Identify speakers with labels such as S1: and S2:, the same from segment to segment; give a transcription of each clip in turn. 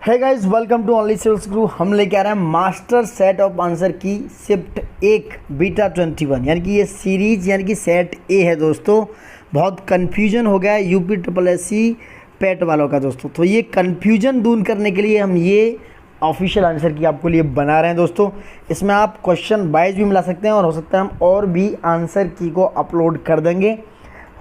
S1: Hey guys, welcome to only sales guru. हम लेके आ रहे हैं master set of answer key shift 1 बीटा 21, यानी कि ये सीरीज यानी कि सेट ए है दोस्तों। बहुत कन्फ्यूजन हो गया है यूपी ट्रिपल एस सी पेट वालों का दोस्तों, तो ये कन्फ्यूजन दूर करने के लिए हम ये ऑफिशियल आंसर की आपको लिए बना रहे हैं दोस्तों। इसमें आप क्वेश्चन वाइज भी मिला सकते हैं और हो सकता है हम और भी आंसर की को अपलोड कर देंगे।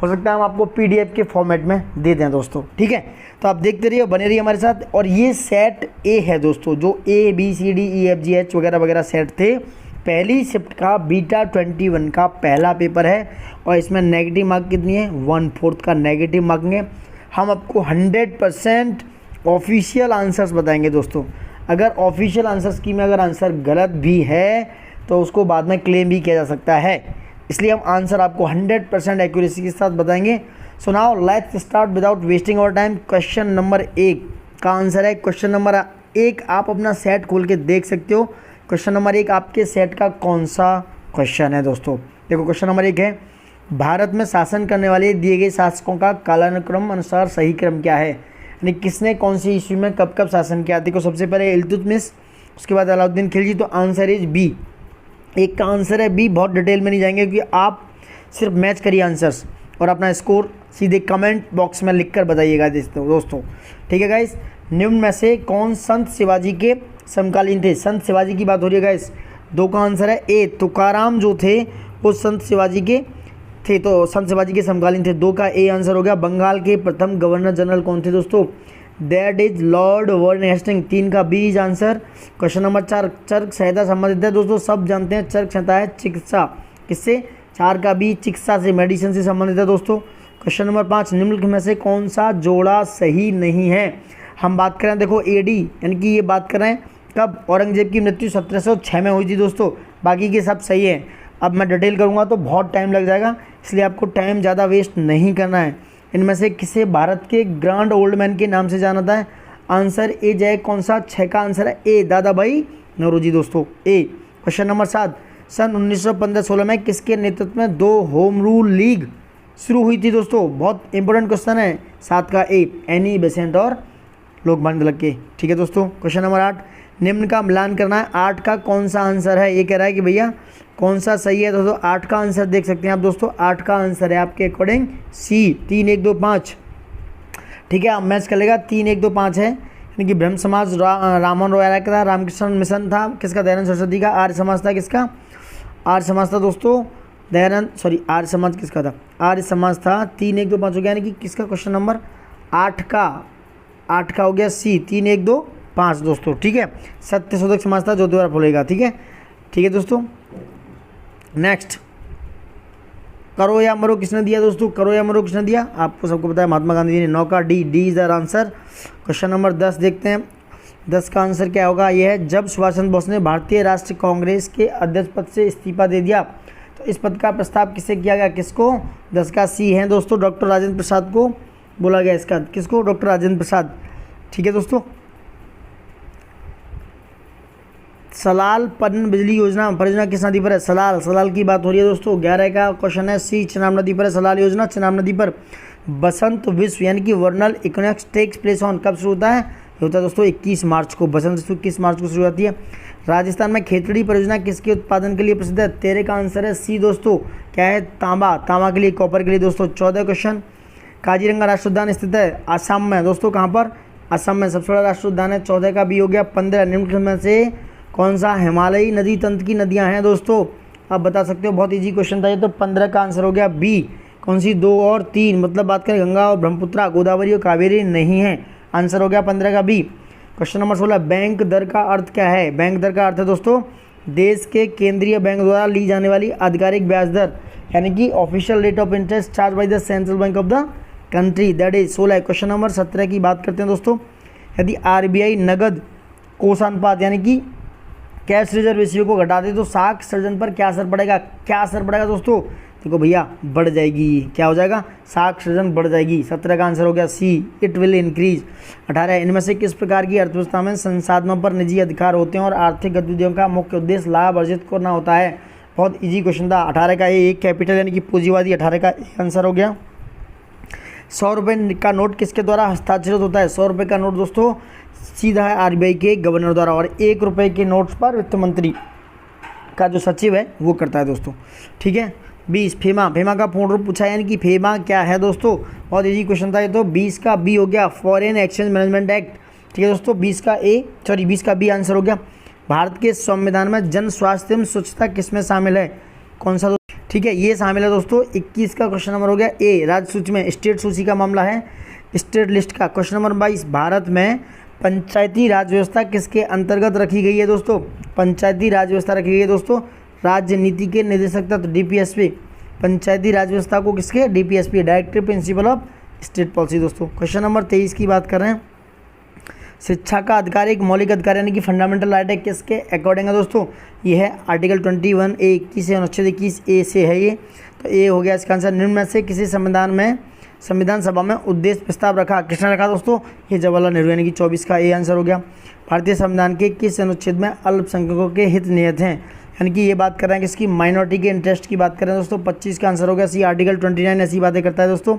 S1: हो सकता है हम आपको पीडीएफ के फॉर्मेट में दे दें दोस्तों, ठीक है। तो आप देखते रहिए, बने रहिए हमारे साथ। और ये सेट ए है दोस्तों, जो A B C D E F G H वगैरह वगैरह सेट थे। पहली शिफ्ट का बीटा 21 का पहला पेपर है और इसमें नेगेटिव मार्क कितनी है, 1/4 का नेगेटिव मार्किंग है। हम आपको 100% ऑफिशियल आंसर्स बताएंगे दोस्तों। अगर ऑफिशियल आंसर्स की में अगर आंसर गलत भी है तो उसको बाद में क्लेम भी किया जा सकता है, इसलिए हम आंसर आपको 100% एक्यूरेसी के साथ बताएंगे। So now let's start without wasting our time. Question number 1 का आंसर है। क्वेश्चन नंबर 1 आप अपना सेट खोल के देख सकते हो। क्वेश्चन नंबर 1 आपके सेट का कौन सा क्वेश्चन है दोस्तों? देखो, क्वेश्चन नंबर 1 है, भारत में शासन करने वाले दिए गए शासकों का कालानुक्रम अनुसार सही क्रम क्या है? यानी किसने कौन सी ईस्वी में कब कब शासन किया? देखो, सबसे पहले इल्तुतमिश, उसके बाद अलाउद्दीन खिलजी। तो आंसर इज बी। एक का आंसर है बी। बहुत डिटेल में नहीं जाएंगे क्योंकि आप सिर्फ मैच करिए आंसर्स और अपना स्कोर सीधे कमेंट बॉक्स में लिखकर बताइएगा दोस्तों, ठीक है गाइस। निम्न में से कौन संत शिवाजी के समकालीन थे? संत शिवाजी की बात हो रही है गाइस। 2 का आंसर है ए। तुकाराम जो थे वो संत शिवाजी के थे, तो संत शिवाजी के समकालीन थे। 2 का ए आंसर हो गया। बंगाल के प्रथम गवर्नर जनरल कौन थे दोस्तों? That is Lord Warren Hastings. 3 का B is answer. Question number 4 Charak Samhita संबंधित है दोस्तों, सब जानते हैं चर्क संहिता है चिकित्सा किससे? 4 का बी चिकित्सा से, मेडिसिन से संबंधित है दोस्तों। क्वेश्चन नंबर 5 निम्नलिखित में से कौन सा जोड़ा सही नहीं है? हम बात करें, देखो एडी यानी कि ये बात कर रहे हैं कब? औरंगजेब की मृत्यु 1706 में हुई थी दोस्तों। बाकी के सब सही है। अब मैं डिटेल करूँगा तो बहुत टाइम लग जाएगा, इसलिए आपको टाइम ज़्यादा वेस्ट नहीं करना है। इनमें से किसे भारत के ग्रांड ओल्ड मैन के नाम से जाना था? आंसर ए जय कौन सा? 6 का आंसर है ए, दादा भाई नौरोजी दोस्तों, ए। क्वेश्चन नंबर 7 सन 1915-16 में किसके नेतृत्व में 2 होम रूल लीग शुरू हुई थी दोस्तों? बहुत इंपॉर्टेंट क्वेश्चन है। 7 का ए, एनी बेसेंट और लोकमान्य तिलक के, ठीक है दोस्तों। क्वेश्चन नंबर 8 निम्न का मिलान करना है। 8 का कौन सा आंसर है? ये कह रहा है कि भैया कौन सा सही है दोस्तों। 8 का आंसर देख सकते हैं आप दोस्तों। 8 का आंसर है आपके अकॉर्डिंग सी, 3 1 2 5, ठीक है। आप मैच कर लेगा, 3 1 2 5 है। यानी कि ब्रह्म समाज रामन रॉय का था, रामकृष्ण मिशन था किसका? दयानंद सरस्वती का। आर्य समाज था किसका? आर्य समाज था दोस्तों दयानंद, सॉरी आर्य समाज किसका था? आर्य समाज था। 3 1 2 5 हो गया, यानी कि किसका क्वेश्चन नंबर 8 का हो गया सी, 3 1 2 5 दोस्तों, ठीक है। सत्यशोधक समाज था ज्योतिबा फुले, ठीक है, ठीक है दोस्तों। नेक्स्ट, करो या मरो किसने दिया दोस्तों? करो या मरो किसने दिया? आपको सबको पता है महात्मा गांधी जी ने। 9 का D, D is the answer. Question number 10 देखते हैं। 10 का आंसर क्या होगा? यह है, जब सुभाष चंद्र बोस ने भारतीय राष्ट्रीय कांग्रेस के अध्यक्ष पद से इस्तीफा दे दिया तो इस पद का प्रस्ताव किससे किया गया? किसको? 10 का सी है दोस्तों, डॉक्टर राजेंद्र प्रसाद को बोला गया इसका। किसको? डॉक्टर राजेंद्र प्रसाद, ठीक है दोस्तों। सलाल पन बिजली योजना परियोजना किस नदी पर है? सलाल की बात हो रही है दोस्तों। 11 का क्वेश्चन है सी, चिनाब नदी पर है सलाल योजना। चिनाब नदी पर बसंत विश्व यानी कि वर्नल इक्विनॉक्स टेक्स प्लेस ऑन, कब शुरू होता है? होता है दोस्तों 21 मार्च को। बसंत ऋतु 21 मार्च को शुरू होती है। राजस्थान में खेतड़ी परियोजना किसके उत्पादन के लिए प्रसिद्ध है? 13 का आंसर है सी दोस्तों, क्या है? तांबा के लिए, कॉपर के लिए दोस्तों। 14 क्वेश्चन, काजीरंगा राष्ट्रीय उद्यान स्थित है असम में दोस्तों। कहाँ पर? असम में सबसे बड़ा राष्ट्रीय उद्यान है। 14 का बी हो गया। 15 निम्नलिखित में से कौन सा हिमालयी नदी तंत्र की नदियां हैं दोस्तों? आप बता सकते हो, बहुत इजी क्वेश्चन था ये तो। 15 का आंसर हो गया बी। कौन सी? 2 और 3, मतलब बात करें गंगा और ब्रह्मपुत्रा, गोदावरी और कावेरी नहीं है। आंसर हो गया 15 का बी। क्वेश्चन नंबर 16 बैंक दर का अर्थ क्या है? बैंक दर का अर्थ है दोस्तों देश के केंद्रीय बैंक द्वारा ली जाने वाली आधिकारिक ब्याज दर, यानी कि official rate of interest charge by the central bank of the country, that is 16। Question number 17 की बात करते हैं दोस्तों। यदि आरबीआई नगद कोषानुपात यानी कि कैश रिजर्व रेशियो को घटा दे तो साख सृजन पर क्या असर पड़ेगा? क्या असर पड़ेगा दोस्तों? देखो भैया, बढ़ जाएगी। क्या हो जाएगा? साख सृजन बढ़ जाएगी। 17 का आंसर हो गया सी, इट विल इंक्रीज। 18 इनमें से किस प्रकार की अर्थव्यवस्था में संसाधनों पर निजी अधिकार होते हैं और आर्थिक गतिविधियों का मुख्य उद्देश्य लाभ अर्जित करना होता है? बहुत इजी क्वेश्चन था। 18 का एक कैपिटल यानी कि पूंजीवादी, 18 का एक आंसर हो गया। 100 रुपये का नोट किसके द्वारा हस्ताक्षरित होता है? 100 रुपये का नोट दोस्तों सीधा है आरबीआई के गवर्नर द्वारा, और 1 रुपये के नोट्स पर वित्त मंत्री का जो सचिव है वो करता है दोस्तों। ठीक है। 20 फेमा, फेमा का पूर्ण रूप पूछा, यानी कि फेमा क्या है दोस्तों? बहुत इजी क्वेश्चन था ये तो। 20 का बी हो गया फॉरेन एक्सचेंज मैनेजमेंट एक्ट। ठीक है दोस्तों, 20 का बी आंसर हो गया। भारत के संविधान में जन स्वास्थ्य एवं स्वच्छता किसमें शामिल है? कौन सा? ठीक है, ये शामिल है दोस्तों। 21 का क्वेश्चन नंबर हो गया ए, राज्य सूची में, स्टेट सूची का मामला है, स्टेट लिस्ट का। क्वेश्चन नंबर 22, भारत में पंचायती राज व्यवस्था किसके अंतर्गत रखी गई है दोस्तों? पंचायती राज व्यवस्था रखी गई है दोस्तों राज्य नीति के निदेशक तत्व डीपीएसपी। पंचायती राज व्यवस्था को किसके? DPSP, directive principle of state policy दोस्तों। क्वेश्चन नंबर 23 की बात कर रहे हैं। शिक्षा का अधिकार एक मौलिक अधिकार यानी कि फंडामेंटल राइट है, किसके अकॉर्डिंग है दोस्तों? ये है आर्टिकल 21 ए 21 अनुच्छेद 21 ए से है ये। तो ए हो गया इसका आंसर। निम्न में से किसी संविधान सभा में उद्देश्य प्रस्ताव रखा, किसने रखा दोस्तों? ये जवाहरलाल नेहरू, यानी कि 24 का ए आंसर हो गया। भारतीय संविधान के किस अनुच्छेद में अल्पसंख्यकों के हित निहित हैं? यानी कि ये बात कर रहे हैं किसकी? माइनॉरिटी के इंटरेस्ट की बात कर रहे हैं दोस्तों। 25 का आंसर हो गया सी, आर्टिकल 29 ऐसी बातें करता है दोस्तों।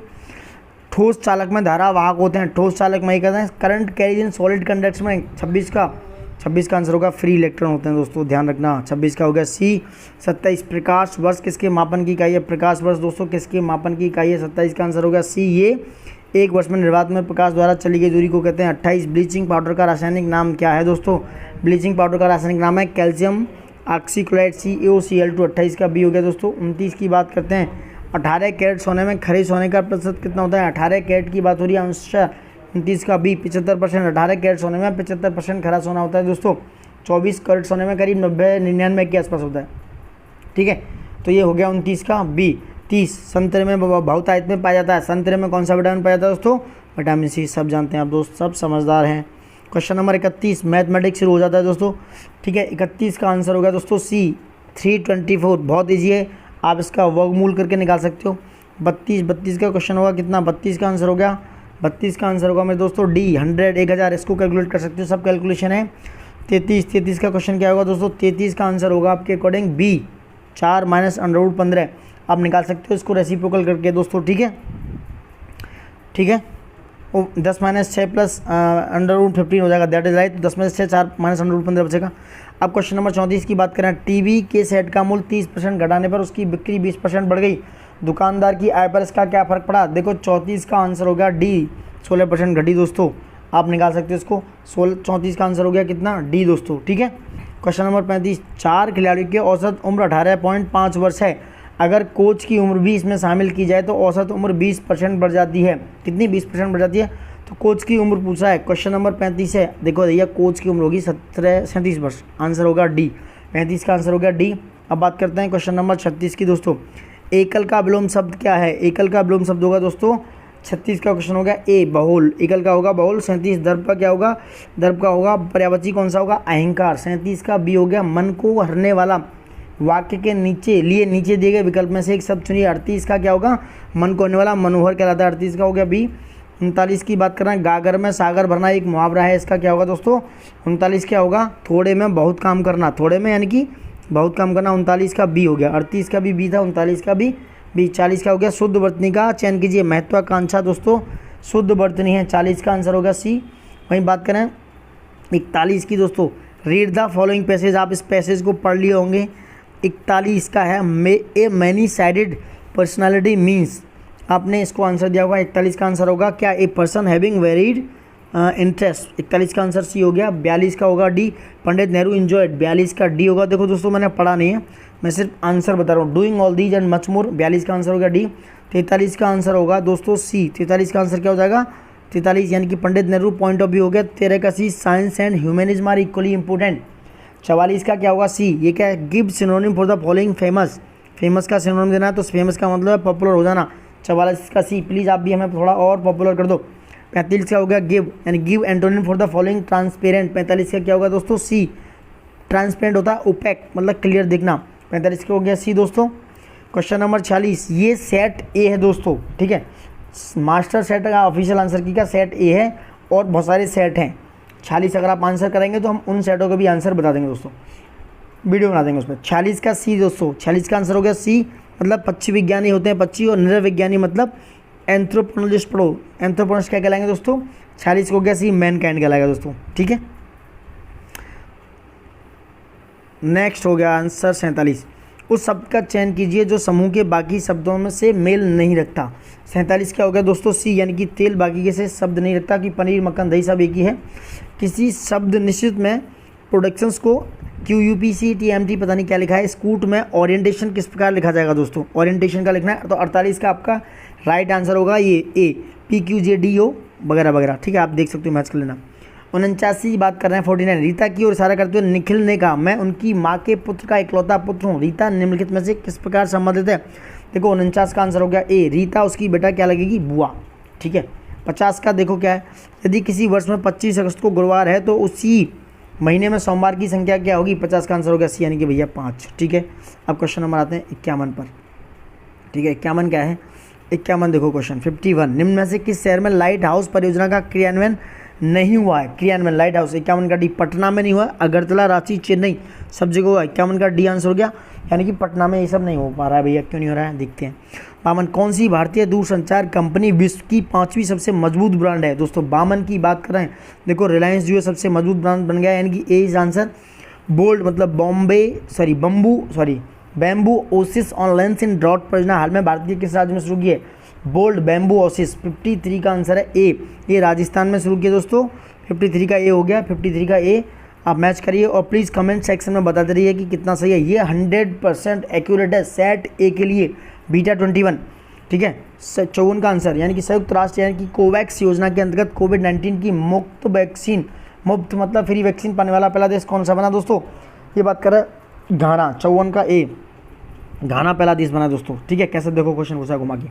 S1: ठोस चालक में धारा वाहक होते हैं, ठोस चालक में ही कहते हैं। Current carries in solid conducts में 26 का आंसर होगा फ्री इलेक्ट्रॉन होते हैं दोस्तों, ध्यान रखना। 26 का हो गया सी। 27 प्रकाश वर्ष किसके मापन की इकाई है? प्रकाश वर्ष दोस्तों किसके मापन की इकाई है? 27 का आंसर होगा सी। ये एक वर्ष में निर्वात में प्रकाश द्वारा चली गई दूरी को कहते हैं। 28 ब्लीचिंग पाउडर का रासायनिक नाम क्या है दोस्तों? ब्लीचिंग पाउडर का रासायनिक नाम है कैल्शियम ऑक्सीक्लोराइड CaCl2। 28 का बी हो गया दोस्तों। 29 की बात करते हैं। 18 कैरेट सोने में खरे सोने का प्रतिशत कितना होता है? 18 कैरेट की बात हो रही है अंश। 29 का बी 75%। 18 कैरेट सोने में 75% खरा सोना होता है दोस्तों। 24 कैरेट सोने में करीब 90-99 के आसपास होता है। ठीक है, तो ये हो गया 29 का बी। 30 संतरे में बहुतायत में पाया जाता है। संतरे में कौन सा विटामिन पाया जाता है दोस्तों? Vitamin C. सब जानते हैं आप दोस्त, सब समझदार हैं। क्वेश्चन नंबर 31 मैथमेटिक्स शुरू हो जाता है दोस्तों। ठीक है, 31 का आंसर होगा दोस्तों सी 324। बहुत ईजी है, आप इसका वर्गमूल करके निकाल सकते हो। 32 का क्वेश्चन होगा कितना? 32 का आंसर हो गया 32 का आंसर होगा मेरे दोस्तों डी 100 1000। इसको कैलकुलेट कर सकते हो, सब कैलकुलेशन है। 33 का क्वेश्चन क्या होगा दोस्तों? 33 का आंसर होगा आपके अकॉर्डिंग बी 4 माइनस अंडर 15। आप निकाल सकते हो इसको रेसिप्रोकल करके दोस्तों। ठीक है, ठीक है, वो 10 माइनस 6 प्लस अंडर 15 हो जाएगा, दैट इज राइट। 10 में से 4 माइनस अंडर 15 बचेगा। अब क्वेश्चन नंबर 34 की बात करें। टीवी के सेट का मूल्य 30% घटाने पर उसकी बिक्री 20% बढ़ गई, दुकानदार की आय पर इसका क्या फर्क पड़ा? देखो 34 का आंसर हो गया डी 16% घटी दोस्तों। आप निकाल सकते हो इसको। 34 का आंसर हो गया कितना? डी दोस्तों। ठीक है, क्वेश्चन नंबर 35 4 खिलाड़ियों की औसत उम्र 18.5 वर्ष है। अगर कोच की उम्र भी इसमें शामिल की जाए तो औसत उम्र 20% बढ़ जाती है। कितनी? 20% बढ़ जाती है। तो कोच की उम्र पूछा है, क्वेश्चन नंबर 35 है। देखो भैया, कोच की उम्र होगी 37 वर्ष, आंसर होगा डी। 35 का आंसर हो गया डी। अब बात करते हैं क्वेश्चन नंबर 36 की दोस्तों। एकल का विलोम शब्द क्या है? एकल का विलोम शब्द होगा दोस्तों 36 का क्वेश्चन होगा ए बहुल। एकल का होगा बहुल। 37 दर्प का क्या होगा? दर्प का होगा पर्यायवाची कौन सा होगा? अहंकार। 37 का बी हो गया मन को हरने वाला। वाक्य के नीचे दिए गए विकल्प में से एक शब्द चुनिए। 38 का क्या होगा? मन को हरने वाला मनोहर कहलाता है। 38 का हो गया बी। 39 की बात कर रहे हैं। गागर में सागर भरना एक मुहावरा है, इसका क्या होगा दोस्तों? 39 क्या होगा? थोड़े में बहुत काम करना। थोड़े में यानी कि बहुत काम करना। 39 का बी हो गया। 38 का भी बी था, 39 का भी बी। 40 का हो गया शुद्ध वर्तनी का चयन कीजिए। महत्वाकांक्षा दोस्तों शुद्ध वर्तनी है। 40 का आंसर होगा सी। वहीं बात करें 41 की दोस्तों। Read the following passage. आप इस पैसेज को पढ़ लिए होंगे। 41 का है ए मैनी साइडेड पर्सनालिटी मीन्स। आपने इसको आंसर दिया होगा। 41 का आंसर होगा क्या? A person having varied interest. 41 का आंसर सी हो गया। 42 का होगा डी पंडित नेहरू इंजॉयड। 42 का डी होगा। देखो दोस्तों, मैंने पढ़ा नहीं है, मैं सिर्फ आंसर बता रहा हूँ। Doing all these and much more. 42 का आंसर होगा डी। 43 का आंसर होगा दोस्तों सी। 43 का आंसर क्या हो जाएगा? 43 यानी कि Pandit Nehru point of view हो गया। 13 का C science and humanism are equally important. 44 का क्या होगा? सी। ये क्या है? Give synonym for the following famous. Famous का सिनोनिम देना है, तो फेमस का मतलब है पॉपुलर हो जाना। 44 का सी। प्लीज़ आप भी हमें थोड़ा और पॉपुलर कर दो। 45 का हो गया गिव, यानी give antonym for the following transparent. 45 का क्या होगा दोस्तों? सी। ट्रांसपेरेंट होता है ओपेक, मतलब क्लियर दिखना। 45 का हो गया सी दोस्तों। Question number 46। ये सेट ए है दोस्तों। ठीक है, मास्टर सेट का ऑफिशियल आंसर की का सेट ए है और बहुत सारे सेट हैं। 46 अगर आप आंसर करेंगे तो हम उन सेटों के भी आंसर बता देंगे दोस्तों, वीडियो बना देंगे उसमें। 46 का सी दोस्तों। 46 का आंसर हो गया सी, मतलब पक्षी विज्ञानी होते हैं पक्षी, और नृविज्ञानी मतलब एंथ्रोपोलॉजिस्ट पढ़ो, एंथ्रोपोलॉजिस्ट क्या कहलाएंगे दोस्तों, 46 को हो गया सी मैन काइंड कहलाएगा दोस्तों, ठीक है। नेक्स्ट हो गया आंसर 47, उस शब्द का चयन कीजिए जो समूह के बाकी शब्दों में से मेल नहीं रखता। 47 क्या हो गया दोस्तों, सी यानी कि तेल बाकी के से शब्द नहीं रखता, कि पनीर मक्खन दही सब एक ही है। किसी शब्द निश्चित में प्रोडक्शंस को QUPCTMT पता नहीं क्या लिखा है, स्कूट में ओरिएंटेशन किस प्रकार लिखा जाएगा दोस्तों, ओरिएंटेशन का लिखना है। तो 48 का आपका राइट आंसर होगा ये ए, PQJDO वगैरह वगैरह, ठीक है, आप देख सकते हो, मैच कर लेना। 49 बात कर रहे हैं 49, रीता की ओर इशारा करते हुए निखिल ने कहा, मैं उनकी माँ के पुत्र का इकलौता पुत्र हूँ। रीता निम्नलिखित में से किस प्रकार संबंधित है। देखो 49 का आंसर हो गया ए, रीता उसकी बेटा क्या लगेगी, बुआ, ठीक है। 50 का देखो क्या है, यदि किसी वर्ष में 25 अगस्त को गुरुवार है तो उसी महीने में सोमवार की संख्या क्या होगी। 50 का आंसर हो गया सी यानी कि भैया 5, ठीक है। अब क्वेश्चन नंबर आते हैं 51 पर, ठीक है। 51 क्या है, 51 देखो क्वेश्चन 51, निम्न में से किस शहर में लाइट हाउस परियोजना का क्रियान्वयन नहीं हुआ है। क्रियान्वयन लाइट हाउस 51 का डी, पटना में नहीं हुआ, अगरतला रांची चेन्नई सब जगह हुआ। 51 का डी आंसर हो गया, यानी कि पटना में ये सब नहीं हो पा रहा है भैया, क्यों नहीं हो रहा है देखते हैं। 52, कौन सी भारतीय दूरसंचार कंपनी विश्व की 5वीं सबसे मजबूत ब्रांड है। दोस्तों 52 की बात कर रहे हैं, देखो रिलायंस जो है सबसे मजबूत ब्रांड बन गया, यानी कि ए इज आंसर। बोल्ड मतलब bamboo oasis on lands in drought परियोजना हाल में भारत के किस राज्य में शुरू की है। बोल्ड बैम्बू ओसिस 53 का आंसर है ए, ये राजस्थान में शुरू किया दोस्तों। 53 का ए हो गया, 53 का ए आप मैच करिए और प्लीज़ कमेंट सेक्शन में बताते रहिए कि कितना सही है। ये 100% एक्यूरेट है सेट ए के लिए, बीटा 21, ठीक है। 54 का आंसर, यानी कि संयुक्त राष्ट्र यानी कि कोवैक्स योजना के अंतर्गत कोविड-19 की मुफ्त वैक्सीन, मुफ्त मतलब फ्री वैक्सीन पाने वाला पहला देश कौन सा बना दोस्तों, ये बात कर रहा है घाना। 54 का ए, घाना पहला देश बना दोस्तों, ठीक है। कैसे देखो क्वेश्चन घुसा घुमा के।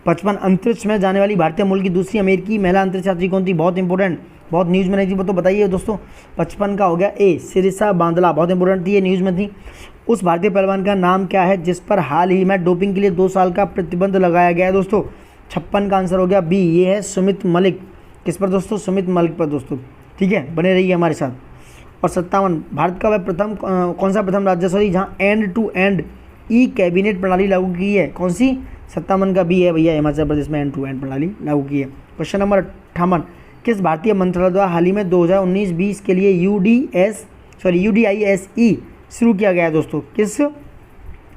S1: 55, अंतरिक्ष में जाने वाली भारतीय मूल की दूसरी अमेरिकी महिला अंतरिक्ष यात्री कौन थी, बहुत इंपॉर्टेंट, बहुत न्यूज़ में नहीं थी वो तो बताइए दोस्तों। 55 का हो गया ए, सिरिसा बांदला, बहुत इंपॉर्टेंट थी, ये न्यूज़ में थी। उस भारतीय पहलवान का नाम क्या है जिस पर हाल ही में डोपिंग के लिए 2 साल का प्रतिबंध लगाया गया है दोस्तों। 56 का आंसर हो गया बी, ये है सुमित मलिक। किस पर दोस्तों, सुमित मलिक पर दोस्तों, ठीक है, बने रहिए हमारे साथ। और 57, भारत का वह प्रथम कौन सा प्रथम राज्य सॉरी जहाँ end to end e cabinet प्रणाली लागू की है, कौन सी। 57 का बी है भैया, हिमाचल प्रदेश में एंड टू एंड प्रणाली लागू की है। क्वेश्चन नंबर 58, किस भारतीय मंत्रालय द्वारा हाल ही में 2019-20 के लिए UDISE शुरू किया गया है दोस्तों। किस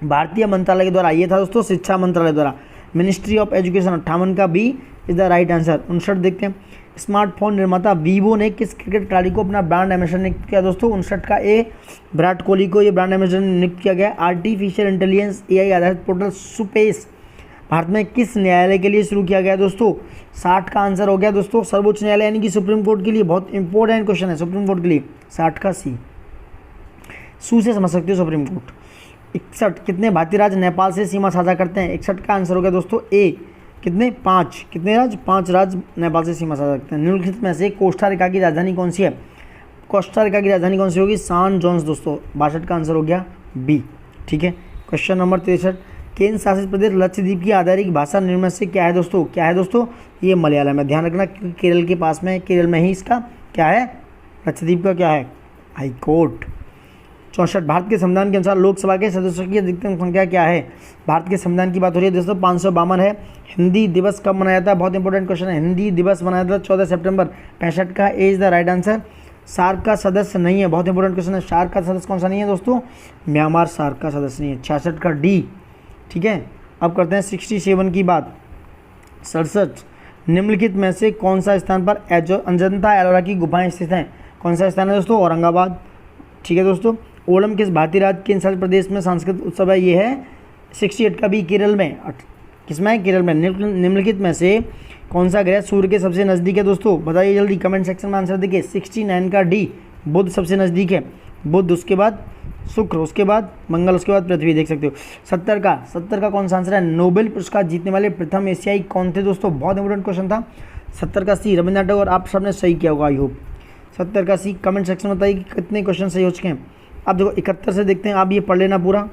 S1: भारतीय मंत्रालय के द्वारा, ये था दोस्तों शिक्षा मंत्रालय द्वारा, मिनिस्ट्री ऑफ एजुकेशन। 58 का B is the right answer. 59 देखते हैं, स्मार्टफोन निर्माता वीवो ने किस क्रिकेट खिलाड़ी को अपना ब्रांड एम्बेसडर नियुक्त किया दोस्तों। 59 का ए, विराट कोहली को ये ब्रांड एम्बेसडर नियुक्त किया गया। आर्टिफिशियल इंटेलिजेंस AI आधारित पोर्टल सुपेस भारत में किस न्यायालय के लिए शुरू किया गया दोस्तों। 60 का आंसर हो गया दोस्तों सर्वोच्च न्यायालय यानी कि सुप्रीम कोर्ट के लिए, बहुत इंपॉर्टेंट क्वेश्चन है सुप्रीम कोर्ट के लिए। 60 का सी, सू से समझ सकते हो सुप्रीम कोर्ट। 61, कितने भारतीय राज्य नेपाल से सीमा साझा करते हैं। 61 का आंसर हो गया दोस्तों ए, कितने 5, कितने राज्य 5 राज्य नेपाल से सीमा साझा करते हैं। निम्नलिखित में से कोस्टा रिका की राजधानी कौन सी है। कोस्टा रिका की राजधानी कौन सी होगी, सान जोन्स दोस्तों। 62 का आंसर हो गया बी, ठीक है। क्वेश्चन नंबर 63, केंद्र शासित प्रदेश लक्षद्वीप की आधिकारिक भाषा निम्न में से क्या है दोस्तों। क्या है दोस्तों, ये मलयालम है, ध्यान रखना क्योंकि केरल के पास में, केरल में ही इसका क्या है, लक्षद्वीप का क्या है, हाई कोर्ट। 64, भारत के संविधान के अनुसार लोकसभा के सदस्यों की अधिकतम संख्या क्या है। भारत के संविधान की बात हो रही है दोस्तों, 552 है। हिंदी दिवस कब मनाया जाता है, बहुत इंपॉर्टेंट क्वेश्चन है। हिंदी दिवस मनाया जाता है 14 सितंबर। 65 का A is the right answer. SAARC का सदस्य नहीं है, बहुत इंपॉर्टेंट क्वेश्चन है। सार्क का सदस्य कौन सा नहीं है दोस्तों, म्यांमार सार्क का सदस्य नहीं है। 66 का डी, ठीक है। अब करते हैं 67 की बात। 67, निम्नलिखित में से कौन सा स्थान पर अजंता एलोरा की गुफाएं स्थित हैं। कौन सा स्थान है दोस्तों, औरंगाबाद, ठीक है दोस्तों। ओणम किस भारतीय राज्य केंद्र शासित प्रदेश में सांस्कृतिक उत्सव है, ये है 68 का भी केरल में। किसमें है, केरल में। निम्नलिखित में से कौन सा ग्रह सूर्य के सबसे नज़दीक है दोस्तों, बताइए जल्दी कमेंट सेक्शन में आंसर देखिए। 69 का डी, बुध सबसे नज़दीक है, बुध, उसके बाद शुक्र, उसके बाद मंगल, उसके बाद पृथ्वी, देख सकते हो। 70 का कौन सा आंसर है, नोबेल पुरस्कार जीतने वाले प्रथम एशियाई कौन थे दोस्तों, बहुत इंपॉर्टेंट क्वेश्चन था। 70 का सी, रविंद्रनाथ टैगोर। आप सबने सही किया होगा आई होप। 70 का सी, कमेंट सेक्शन में बताइए कि कितने क्वेश्चन सही हो चुके हैं। अब देखो 71 से देखते हैं, आप ये पढ़ लेना पूरा।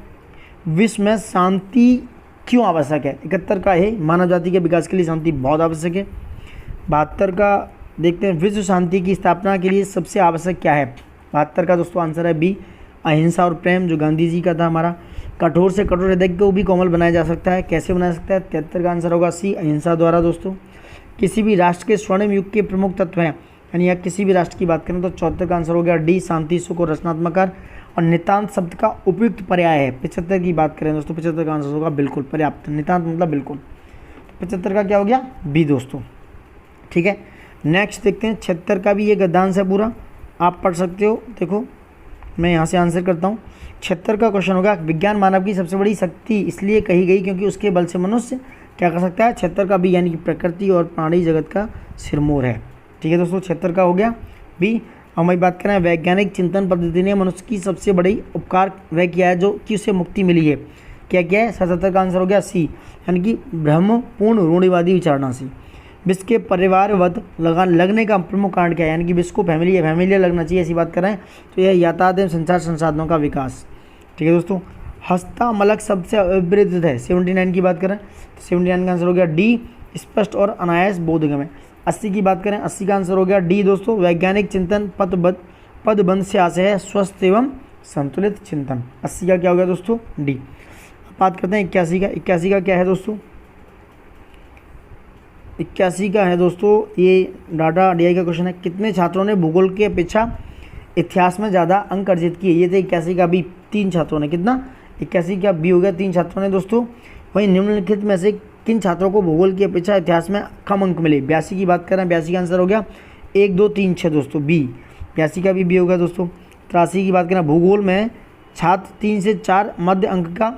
S1: विश्व में शांति क्यों आवश्यक है। 71 का है, मानव जाति के विकास के लिए शांति बहुत आवश्यक है। 72 का देखते हैं, विश्व शांति की स्थापना के लिए सबसे आवश्यक क्या है। 72 का दोस्तों आंसर है बी, अहिंसा और प्रेम, जो गांधी जी का था हमारा। कठोर से कठोर हृदय को भी कोमल बनाया जा सकता है। कैसे बनाया सकता है? 73 का आंसर होगा सी, अहिंसा द्वारा दोस्तों। किसी भी राष्ट्र के स्वर्णिम युग के प्रमुख तत्व हैं, यानी यहाँ किसी भी राष्ट्र की बात करें तो 74 का आंसर हो गया डी, शांति, सुख और रचनात्मक कार्य। और नितांत शब्द का उपयुक्त पर्याय है। 75 की बात करें दोस्तों, 75 का आंसर होगा बिल्कुल, पर्याप्त। नितांत मतलब बिल्कुल। 75 का क्या हो गया? बी दोस्तों। ठीक है, नेक्स्ट देखते हैं। 76 का भी ये गद्यांश है पूरा, आप पढ़ सकते हो। देखो मैं यहाँ से आंसर करता हूँ। 76 का क्वेश्चन होगा, विज्ञान मानव की सबसे बड़ी शक्ति इसलिए कही गई क्योंकि उसके बल से मनुष्य क्या कर सकता है? 76 का बी, यानी कि प्रकृति और प्राणी जगत का सिरमौर है। ठीक है दोस्तों, 76 का हो गया बी। हमारी बात करें वैज्ञानिक चिंतन पद्धति ने मनुष्य की सबसे बड़ी उपकार वह किया है जो कि उसे मुक्ति मिली है। क्या क्या है? 77 का आंसर हो गया सी, यानी कि ब्रह्मपूर्ण रूढ़िवादी विचारणा से। विश्व के परिवारवत लगने का प्रमुख कारण क्या है? यानी कि विश्व को फैमिलियर लगना चाहिए, ऐसी बात करें तो यह यातायात एवं संचार संसाधनों का विकास। ठीक है दोस्तों, हस्तामलक सबसे अविरत है। 79 की बात करें तो 79 का आंसर हो गया डी, स्पष्ट और अनायास बोधगम्य। 80 की बात करें, 80 का आंसर हो गया डी दोस्तों, वैज्ञानिक चिंतन पदबंध से आशय है स्वस्थ एवं संतुलित चिंतन। 80 का क्या हो गया दोस्तों? डी। बात करते हैं 81 का। 81 का क्या है दोस्तों? 81 का है दोस्तों, ये डाटा DI का क्वेश्चन है। कितने छात्रों ने भूगोल की अपेक्षा इतिहास में ज़्यादा अंक अर्जित किए? ये थे 81 का बी, 3 छात्रों ने। कितना? 81 का बी हो गया, 3 छात्रों ने दोस्तों। वहीं निम्नलिखित में से किन छात्रों को भूगोल की अपेक्षा इतिहास में कम अंक मिले? 82 की बात करें, 82 का आंसर हो गया 1, 2, 3, 6 दोस्तों, बी। 82 का भी बी हो गया दोस्तों। 83 की बात करें, भूगोल में छात्र 3 से 4 मध्य अंक का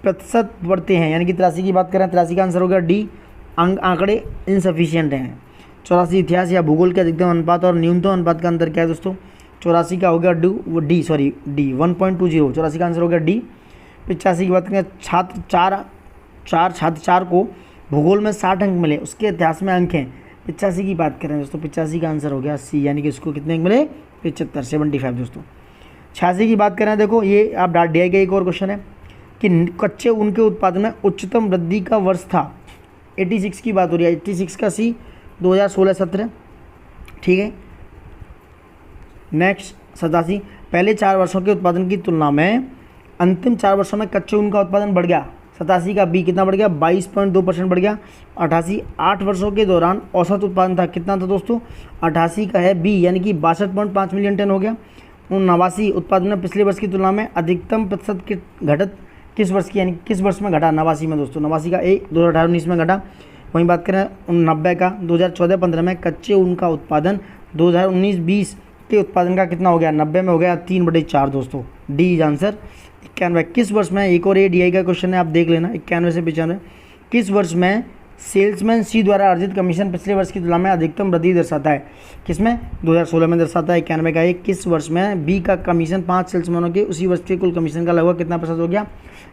S1: प्रतिशत बढ़ते हैं, यानी कि 83 की बात करें, 83 का आंसर होगा डी, आंकड़े इनसफिशियंट हैं। 84 इतिहास या भूगोल के अधिकतम अनुपात और न्यूनतम अनुपात का अंतर क्या है दोस्तों? 84 का हो गया डी, 1.20। 84 का आंसर हो गया डी। 85 की बात करें, छात्र 4 को भूगोल में 60 अंक मिले, उसके इतिहास में अंक हैं 85 की बात करें दोस्तों। 85 का आंसर हो गया सी, यानी कि उसको कितने अंक मिले? 75 दोस्तों। 86 की बात करें, देखो ये आप डाट DI का एक और क्वेश्चन है कि कच्चे ऊन के उत्पादन में उच्चतम वृद्धि का वर्ष था। 86 की बात हो रही है, 86 का सी, 2016-17। ठीक है, नेक्स्ट 87, पहले 4 वर्षों के उत्पादन की तुलना में अंतिम 4 वर्षों में कच्चे ऊन का उत्पादन बढ़ गया। 87 का बी, कितना बढ़ गया? 22.2% बढ़ गया। 88, 8 वर्षों के दौरान औसत उत्पादन था, कितना था दोस्तों? 88 का है बी, यानी कि 62.5 मिलियन टन हो गया। 89, उत्पादन में पिछले वर्ष की तुलना में अधिकतम प्रतिशत की घटत किस वर्ष की, यानी किस वर्ष में घटा? 89 में दोस्तों। 89 का ए, 2018-19 में घटा। वहीं बात करें 90 का, 2014-15 में कच्चे ऊन का उत्पादन 2019-20 के उत्पादन का कितना हो गया? 90 में हो गया 3/4 दोस्तों, डी इज आंसर। 91, किस वर्ष में? एक और DI का क्वेश्चन है, आप देख लेना। 91 से 95, किस वर्ष में सेल्समैन सी द्वारा अर्जित कमीशन पिछले वर्ष की तुलना में अधिकतम वृद्धि दर्शाता है? किसमें? 2016 में दर्शाता है। 91 का एक, किस वर्ष में बी का कमीशन 5 सेल्समैनों के उसी वर्ष के कुल कमीशन का लगभग कितना प्रतिशत हो गया?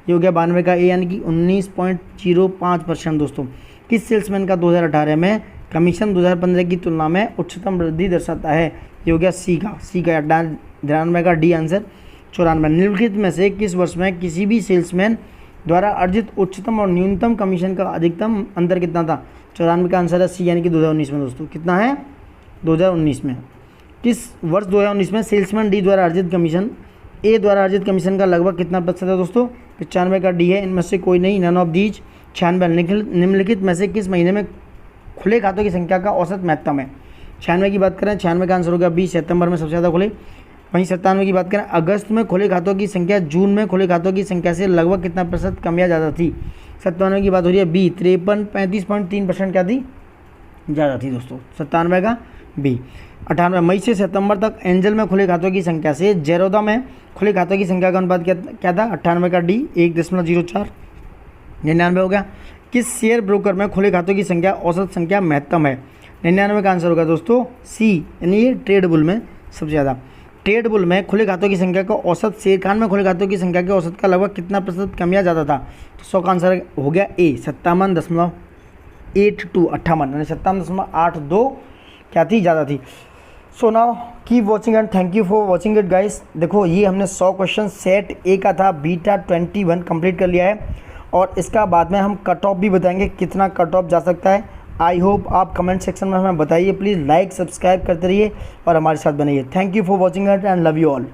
S1: ये हो गया 92 का ए, यानी कि 19.05% दोस्तों। किस सेल्समैन का 2018 में कमीशन 2015 की तुलना में उच्चतम वृद्धि दर्शाता है? ये हो गया सी का 93 का डी आंसर। 94, निम्नलिखित में से किस वर्ष में किसी भी सेल्समैन द्वारा अर्जित उच्चतम और न्यूनतम कमीशन का अधिकतम अंतर कितना था? 94 का आंसर है सी, यानी कि 2019 में दोस्तों। कितना है? 2019 में। किस वर्ष 2019 में सेल्समैन डी द्वारा अर्जित कमीशन ए द्वारा अर्जित कमीशन का लगभग कितना प्रतिशत है दोस्तों? 95 का डी है, इनमें से कोई नहीं, नन ऑफ दीज। 96, निम्नलिखित में से किस महीने में खुले खातों की संख्या का औसत महत्तम है? 96 की बात करें, 96 का आंसर होगा बी, सितंबर में सबसे ज़्यादा खुले। वहीं 97 की बात करें, अगस्त में खुले खातों की संख्या जून में खुले खातों की संख्या से लगभग कितना प्रतिशत कम या ज़्यादा थी? 97 की बात हो रही है बी, 35.3% क्या थी? ज़्यादा थी दोस्तों। 97 का बी। 98, मई से सितंबर तक एंजल में खुले खातों की संख्या से जेरोदा में खुले खातों की संख्या का अनुपात क्या था? 98 का डी, 1.04। 99 हो गया, किस शेयर ब्रोकर में खुले खातों की संख्या औसत संख्या महत्तम है? 99 का आंसर होगा दोस्तों सी, यानी ये ट्रेड बुल में सबसे ज़्यादा। ट्रेड बुल में खुले खातों की संख्या का औसत, शेर खान में खुले खातों की संख्या के औसत का लगभग कितना प्रतिशत कम या ज़्यादा था? तो 100 का आंसर हो गया ए, 57.82, 58, यानी 57.82 क्या थी? ज़्यादा थी। So now keep watching and thank you for watching it guys. देखो ये हमने 100 क्वेश्चन सेट ए का था, बीटा 21 कंप्लीट कर लिया है, और इसका बाद में हम कट ऑफ भी बताएंगे, कितना कट ऑफ जा सकता है। आई होप आप कमेंट सेक्शन में हमें बताइए। प्लीज़ लाइक सब्सक्राइब करते रहिए और हमारे साथ बनिए। Thank you for watching it and love you all.